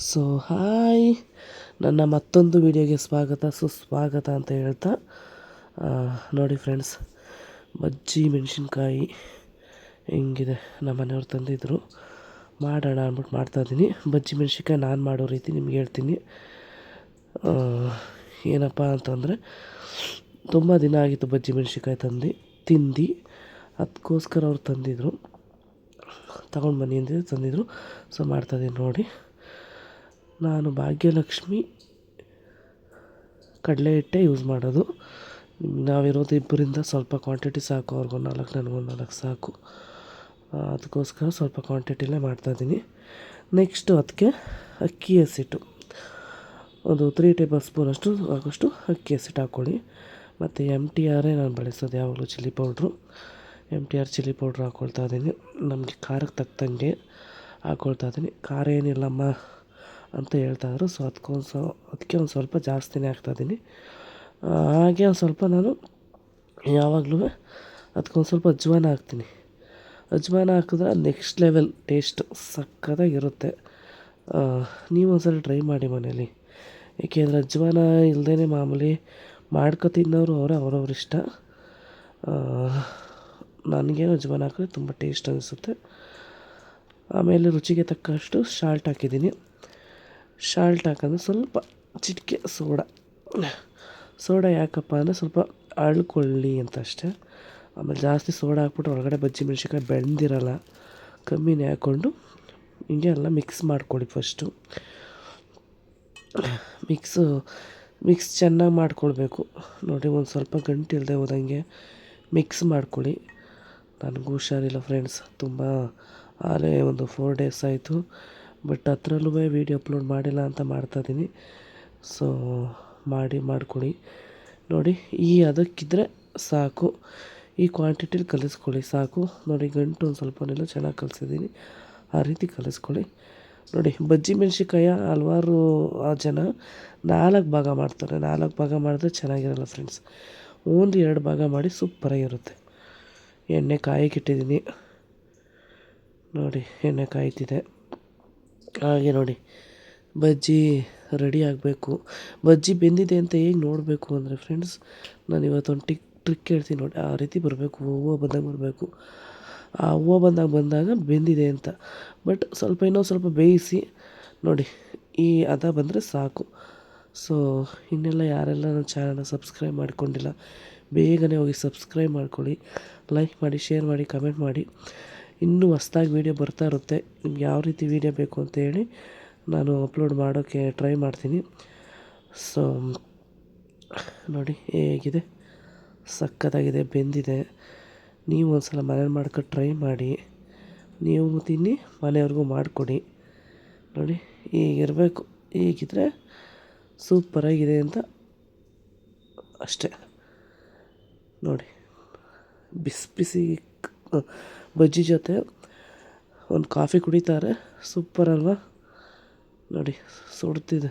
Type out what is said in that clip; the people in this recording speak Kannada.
ಸೊ ಹಾಯ್, ನನ್ನ ಮತ್ತೊಂದು ವಿಡಿಯೋಗೆ ಸ್ವಾಗತ ಸುಸ್ವಾಗತ ಅಂತ ಹೇಳ್ತಾ ನೋಡಿ ಫ್ರೆಂಡ್ಸ್, ಬಜ್ಜಿ ಮೆಣಸಿನ್ಕಾಯಿ ಹೆಂಗಿದೆ ನಮ್ಮ ಮನೆಯವ್ರು ತಂದಿದ್ದರು. ಮಾಡೋಣ ಅಂದ್ಬಿಟ್ಟು ಮಾಡ್ತಾಯಿದ್ದೀನಿ. ಬಜ್ಜಿ ಮೆಣಸಿನ್ಕಾಯಿ ನಾನು ಮಾಡೋ ರೀತಿ ನಿಮ್ಗೆ ಹೇಳ್ತೀನಿ. ಏನಪ್ಪ ಅಂತಂದರೆ, ತುಂಬ ದಿನ ಆಗಿತ್ತು ಬಜ್ಜಿ ಮೆಣಸಿನ್ಕಾಯಿ ತಿಂದು, ಅದಕ್ಕೋಸ್ಕರ ಅವ್ರು ತಂದಿದ್ದರು, ತಗೊಂಡು ಬನ್ನಿ ಅಂದಿದ್ದು ತಂದಿದ್ದರು. ಸೊ ಮಾಡ್ತಾಯಿದ್ದೀನಿ ನೋಡಿ. ನಾನು ಭಾಗ್ಯಲಕ್ಷ್ಮಿ ಕಡಲೆ ಹಿಟ್ಟೆ ಯೂಸ್ ಮಾಡೋದು. ನಾವಿರೋದು ಇಬ್ಬರಿಂದ ಸ್ವಲ್ಪ ಕ್ವಾಂಟಿಟಿ ಸಾಕು, ಅವ್ರಿಗೊಂದು 4 ನನಗೊಂದು 4 ಸಾಕು. ಅದಕ್ಕೋಸ್ಕರ ಸ್ವಲ್ಪ ಕ್ವಾಂಟಿಟಿಲೇ ಮಾಡ್ತಾಯಿದ್ದೀನಿ. ನೆಕ್ಸ್ಟು ಅದಕ್ಕೆ ಅಕ್ಕಿ ಹಸಿಟ್ಟು ಒಂದು 3 ಟೇಬಲ್ ಸ್ಪೂನ್ ಆಗೋಷ್ಟು ಅಕ್ಕಿ ಹಸಿಟ್ಟು ಹಾಕ್ಕೊಳ್ಳಿ. ಮತ್ತು MTR ನಾನು ಬಳಸೋದು ಯಾವಾಗಲೂ chilli powder. MTR chilli powder ಹಾಕ್ಕೊಳ್ತಾ ಇದ್ದೀನಿ. ನಮಗೆ ಖಾರಕ್ಕೆ ತಕ್ಕಂಗೆ ಹಾಕ್ಕೊಳ್ತಾ ಇದ್ದೀನಿ. ಖಾರ ಏನಿಲ್ಲಮ್ಮ ಅಂತ ಹೇಳ್ತಾಯಿದ್ರು. ಸೊ ಅದಕ್ಕೆ ಒಂದು ಸ್ವಲ್ಪ ಜಾಸ್ತಿನೇ ಹಾಕ್ತಾಯಿದ್ದೀನಿ. ಹಾಗೆ ಒಂದು ಸ್ವಲ್ಪ ನಾನು ಯಾವಾಗಲೂ ಅದಕ್ಕೊಂದು ಸ್ವಲ್ಪ ಅಜ್ವಾನ ಹಾಕ್ತೀನಿ. ಅಜ್ವಾನ ಹಾಕಿದ್ರೆ ನೆಕ್ಸ್ಟ್ ಲೆವೆಲ್ ಟೇಸ್ಟ್ ಸಕ್ಕತ್ತಾಗಿರುತ್ತೆ. ನೀವು ಒಂದ್ಸಲ ಟ್ರೈ ಮಾಡಿ ಮನೇಲಿ. ಏಕೆಂದರೆ ಅಜ್ವಾನ ಇಲ್ಲದೇ ಮಾಮೂಲಿ ತಿನ್ನೋರು ಅವ್ರವ್ರ ಇಷ್ಟ. ನನಗೇನು ಅಜ್ವಾನ ಹಾಕಿದ್ರೆ ತುಂಬ ಟೇಸ್ಟ್ ಅನಿಸುತ್ತೆ. ಆಮೇಲೆ ರುಚಿಗೆ ತಕ್ಕಷ್ಟು ಸಾಲ್ಟ್ ಹಾಕಿದ್ದೀನಿ. ಸಾಲ್ಟ್ ಹಾಕಿದ್ರೆ ಸ್ವಲ್ಪ ಚಿಟಿಕೆ ಸೋಡಾ ಯಾಕಪ್ಪ ಅಂದರೆ ಸ್ವಲ್ಪ ಅಳ್ಕೊಳ್ಳಿ ಅಂತ ಅಷ್ಟೇ. ಆಮೇಲೆ ಜಾಸ್ತಿ ಸೋಡಾ ಹಾಕ್ಬಿಟ್ಟು ಒಳಗಡೆ ಬಜ್ಜಿ ಮೆಣಸಿನ್ಕಾಯಿ ಬೆಂದಿರಲ್ಲ. ಕಮ್ಮಿನೇ ಹಾಕ್ಕೊಂಡು ಹಿಂಗೆ ಎಲ್ಲ ಮಿಕ್ಸ್ ಮಾಡ್ಕೊಳ್ಳಿ. ಫಸ್ಟು ಮಿಕ್ಸ್ ಚೆನ್ನಾಗಿ ಮಾಡ್ಕೊಳ್ಬೇಕು ನೋಡಿ. ಒಂದು ಸ್ವಲ್ಪ ಗಂಟು ಇಲ್ಲದೆ ಹೋದಂಗೆ ಮಿಕ್ಸ್ ಮಾಡ್ಕೊಳ್ಳಿ. ನನಗೂ ಹುಷಾರಿಲ್ಲ ಫ್ರೆಂಡ್ಸ್, ತುಂಬ ಆಗಲೇ ಒಂದು 4 ಡೇಸ್ ಆಯಿತು. ಬಟ್ ಅದರಲ್ಲೂ ವೀಡಿಯೋ ಅಪ್ಲೋಡ್ ಮಾಡಿಲ್ಲ ಅಂತ ಮಾಡ್ತಾಯಿದ್ದೀನಿ. ಸೊ ಮಾಡ್ಕೊಳ್ಳಿ ನೋಡಿ. ಅದಕ್ಕಿದ್ರೆ ಸಾಕು, ಈ ಕ್ವಾಂಟಿಟಿಲಿ ಕಲಿಸ್ಕೊಳ್ಳಿ ಸಾಕು ನೋಡಿ. ಗಂಟು ಒಂದು ಸ್ವಲ್ಪನೆಲ್ಲ ಚೆನ್ನಾಗಿ ಕಲಿಸಿದ್ದೀನಿ, ಆ ರೀತಿ ಕಲಿಸ್ಕೊಳ್ಳಿ ನೋಡಿ. ಬಜ್ಜಿ ಮೆಣಸಿನ್ಕಾಯ ಹಲವಾರು ಜನ 4 ಭಾಗ ಮಾಡ್ತಾರೆ. 4 ಭಾಗ ಮಾಡಿದ್ರೆ ಚೆನ್ನಾಗಿರಲ್ಲ ಫ್ರೆಂಡ್ಸ್. ಓನ್ಲಿ 2 ಭಾಗ ಮಾಡಿ ಸೂಪರಾಗಿರುತ್ತೆ. ಎಣ್ಣೆ ಕಾಯಕ್ಕಿಟ್ಟಿದ್ದೀನಿ ನೋಡಿ, ಎಣ್ಣೆ ಕಾಯ್ತಿದೆ. ಹಾಗೆ ನೋಡಿ, ಬಜ್ಜಿ ರೆಡಿ ಆಗಬೇಕು. ಬಜ್ಜಿ ಬೆಂದಿದೆ ಅಂತ ಹೇಗೆ ನೋಡಬೇಕು ಅಂದರೆ ಫ್ರೆಂಡ್ಸ್, ನಾನು ಇವತ್ತೊಂದು ಟ್ರಿಕ್ ಹೇಳ್ತೀನಿ ನೋಡಿ. ಆ ರೀತಿ ಬರಬೇಕು, ಹೂವು ಬಂದಾಗ ಬರಬೇಕು. ಆ ಹೂವು ಬಂದಾಗ ಬೆಂದಿದೆ ಅಂತ. ಬಟ್ ಇನ್ನೊಂದು ಸ್ವಲ್ಪ ಬೇಯಿಸಿ ನೋಡಿ, ಹದ ಬಂದರೆ ಸಾಕು. ಸೊ ಇನ್ನೆಲ್ಲ ಯಾರೆಲ್ಲ ನನ್ನ ಚಾನಲ್ನ ಸಬ್ಸ್ಕ್ರೈಬ್ ಮಾಡ್ಕೊಂಡಿಲ್ಲ, ಬೇಗನೆ ಹೋಗಿ ಸಬ್ಸ್ಕ್ರೈಬ್ ಮಾಡ್ಕೊಳ್ಳಿ. ಲೈಕ್ ಮಾಡಿ, ಶೇರ್ ಮಾಡಿ, ಕಮೆಂಟ್ ಮಾಡಿ. ಇನ್ನೂ ಹೊಸ್ದಾಗಿ ವೀಡಿಯೋ ಬರ್ತಾ ಇರುತ್ತೆ. ನಿಮ್ಗೆ ಯಾವ ರೀತಿ ವೀಡಿಯೋ ಬೇಕು ಅಂತ ಹೇಳಿ ನಾನು ಅಪ್ಲೋಡ್ ಮಾಡೋಕ್ಕೆ ಟ್ರೈ ಮಾಡ್ತೀನಿ. ಸೊ ನೋಡಿ ಹೇಗಿದೆ, ಸಕ್ಕತ್ತಾಗಿದೆ, ಬೆಂದಿದೆ. ನೀವು ಒಂದು ಸಲ ಮನೇಲಿ ಮಾಡ್ಕೊಂಡು ಟ್ರೈ ಮಾಡಿ. ನೀವು ತಿನ್ನಿ, ಮನೆಯವ್ರಿಗೂ ಮಾಡಿಕೊಡಿ ನೋಡಿ. ಹೀಗಿರಬೇಕು, ಹೀಗಿದ್ರೆ ಸೂಪರಾಗಿದೆ ಅಂತ ಅಷ್ಟೇ ನೋಡಿ. ಬಿಸಿ ಬಜ್ಜಿ ಜೊತೆ ಒಂದು ಕಾಫಿ ಕುಡಿತಾರೆ, ಸೂಪರ್ ಅಲ್ವಾ ನೋಡಿ. ಸುಡ್ತಿದೆ.